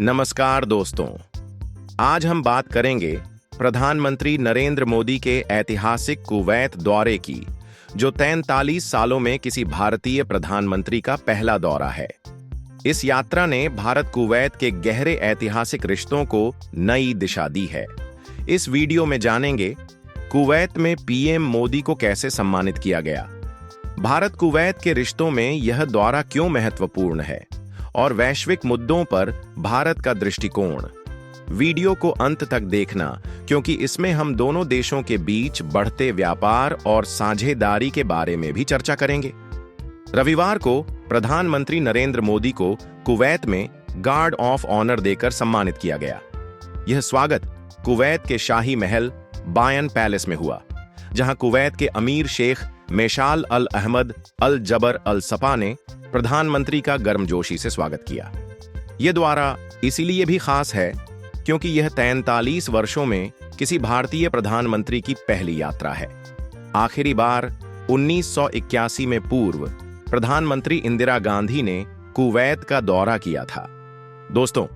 नमस्कार दोस्तों, आज हम बात करेंगे प्रधानमंत्री नरेंद्र मोदी के ऐतिहासिक कुवैत दौरे की, जो 43 सालों में किसी भारतीय प्रधानमंत्री का पहला दौरा है। इस यात्रा ने भारत कुवैत के गहरे ऐतिहासिक रिश्तों को नई दिशा दी है। इस वीडियो में जानेंगे कुवैत में पीएम मोदी को कैसे सम्मानित किया गया, भारत कुवैत के रिश्तों में यह दौरा क्यों महत्वपूर्ण है और वैश्विक मुद्दों पर भारत का दृष्टिकोण। वीडियो को अंत तक देखना, क्योंकि इसमें हम दोनों देशों के बीच बढ़ते व्यापार और साझेदारी के बारे में भी चर्चा करेंगे। रविवार को प्रधानमंत्री नरेंद्र मोदी को कुवैत में गार्ड ऑफ ऑनर देकर सम्मानित किया गया। यह स्वागत कुवैत के शाही महल बायन पैलेस में हुआ, जहां कुवैत के अमीर शेख मेशाल अल अहमद अल जबर अल सपा ने प्रधानमंत्री का गर्मजोशी से स्वागत किया। यह दौरा इसीलिए भी खास है क्योंकि यह 43 वर्षों में किसी भारतीय प्रधानमंत्री की पहली यात्रा है। आखिरी बार 1981 में पूर्व प्रधानमंत्री इंदिरा गांधी ने कुवैत का दौरा किया था। दोस्तों,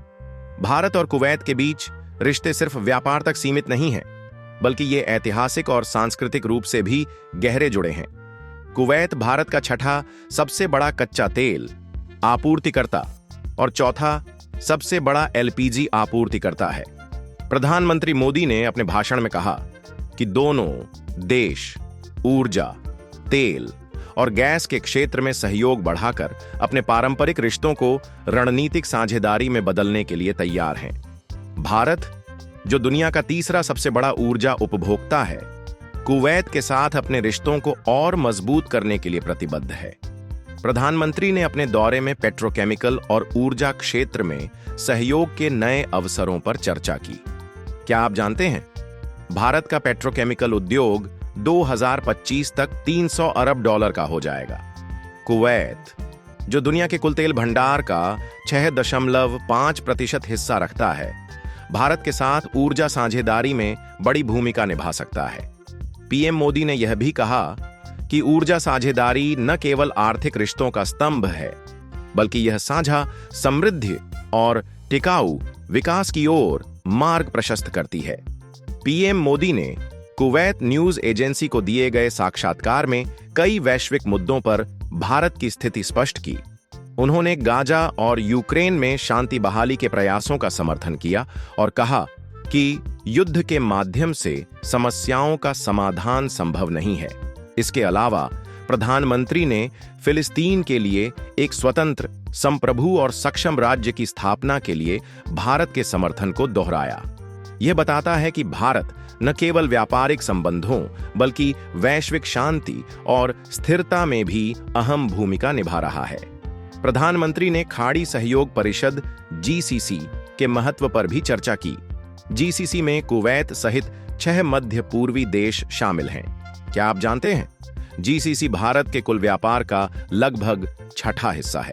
भारत और कुवैत के बीच रिश्ते सिर्फ व्यापार तक सीमित नहीं हैं, बल्कि ये ऐतिहासिक और सांस्कृतिक रूप से भी गहरे जुड़े हैं। कुवैत भारत का छठा सबसे बड़ा कच्चा तेल आपूर्तिकर्ता और चौथा सबसे बड़ा एलपीजी आपूर्तिकर्ता है। प्रधानमंत्री मोदी ने अपने भाषण में कहा कि दोनों देश ऊर्जा, तेल और गैस के क्षेत्र में सहयोग बढ़ाकर अपने पारंपरिक रिश्तों को रणनीतिक साझेदारी में बदलने के लिए तैयार हैं। भारत, जो दुनिया का तीसरा सबसे बड़ा ऊर्जा उपभोक्ता है, कुवैत के साथ अपने रिश्तों को और मजबूत करने के लिए प्रतिबद्ध है। प्रधानमंत्री ने अपने दौरे में पेट्रोकेमिकल और ऊर्जा क्षेत्र में सहयोग के नए अवसरों पर चर्चा की। क्या आप जानते हैं, भारत का पेट्रोकेमिकल उद्योग 2025 तक $300 अरब का हो जाएगा। कुवैत, जो दुनिया के कुल तेल भंडार का 6.5% हिस्सा रखता है, भारत के साथ ऊर्जा साझेदारी में बड़ी भूमिका निभा सकता है। पीएम मोदी ने यह भी कहा कि ऊर्जा साझेदारी न केवल आर्थिक रिश्तों का स्तंभ है, बल्कि यह साझा समृद्धि और टिकाऊ विकास की ओर मार्ग प्रशस्त करती है। पीएम मोदी ने कुवैत न्यूज एजेंसी को दिए गए साक्षात्कार में कई वैश्विक मुद्दों पर भारत की स्थिति स्पष्ट की। उन्होंने गाजा और यूक्रेन में शांति बहाली के प्रयासों का समर्थन किया और कहा कि युद्ध के माध्यम से समस्याओं का समाधान संभव नहीं है। इसके अलावा प्रधानमंत्री ने फिलिस्तीन के लिए एक स्वतंत्र, संप्रभु और सक्षम राज्य की स्थापना के लिए भारत के समर्थन को दोहराया। यह बताता है कि भारत न केवल व्यापारिक संबंधों, बल्कि वैश्विक शांति और स्थिरता में भी अहम भूमिका निभा रहा है। प्रधानमंत्री ने खाड़ी सहयोग परिषद (जीसीसी) के महत्व पर भी चर्चा की। जीसीसी में कुवैत सहित 6 मध्य पूर्वी देश शामिल हैं। क्या आप जानते हैं, जीसीसी भारत के कुल व्यापार का लगभग छठा हिस्सा है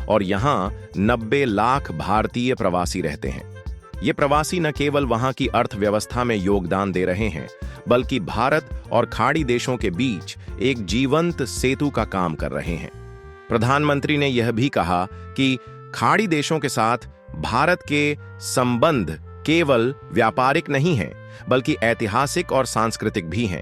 और यहां 90 लाख भारतीय प्रवासी रहते हैं। ये प्रवासी न केवल वहां की अर्थव्यवस्था में योगदान दे रहे हैं, बल्कि भारत और खाड़ी देशों के बीच एक जीवंत सेतु का काम कर रहे हैं। प्रधानमंत्री ने यह भी कहा कि खाड़ी देशों के साथ भारत के संबंध केवल व्यापारिक नहीं हैं, बल्कि ऐतिहासिक और सांस्कृतिक भी हैं।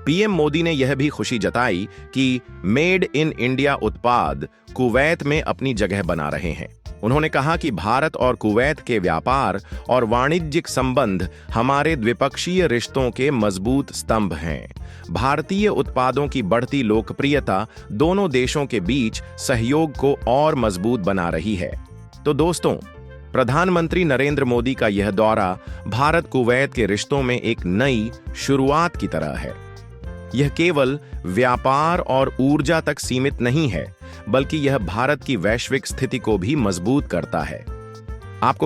पीएम मोदी ने यह भी खुशी जताई कि मेड इन इंडिया उत्पाद कुवैत में अपनी जगह बना रहे हैं। उन्होंने कहा कि भारत और कुवैत के व्यापार और वाणिज्यिक संबंध हमारे द्विपक्षीय रिश्तों के मजबूत स्तंभ हैं। भारतीय उत्पादों की बढ़ती लोकप्रियता दोनों देशों के बीच सहयोग को और मजबूत बना रही है। तो दोस्तों, प्रधानमंत्री नरेंद्र मोदी का यह दौरा भारत कुवैत के रिश्तों में एक नई शुरुआत की तरह है। यह केवल व्यापार और ऊर्जा तक सीमित नहीं है, बल्कि यह भारत की वैश्विक स्थिति को भी मजबूत करता है। आपको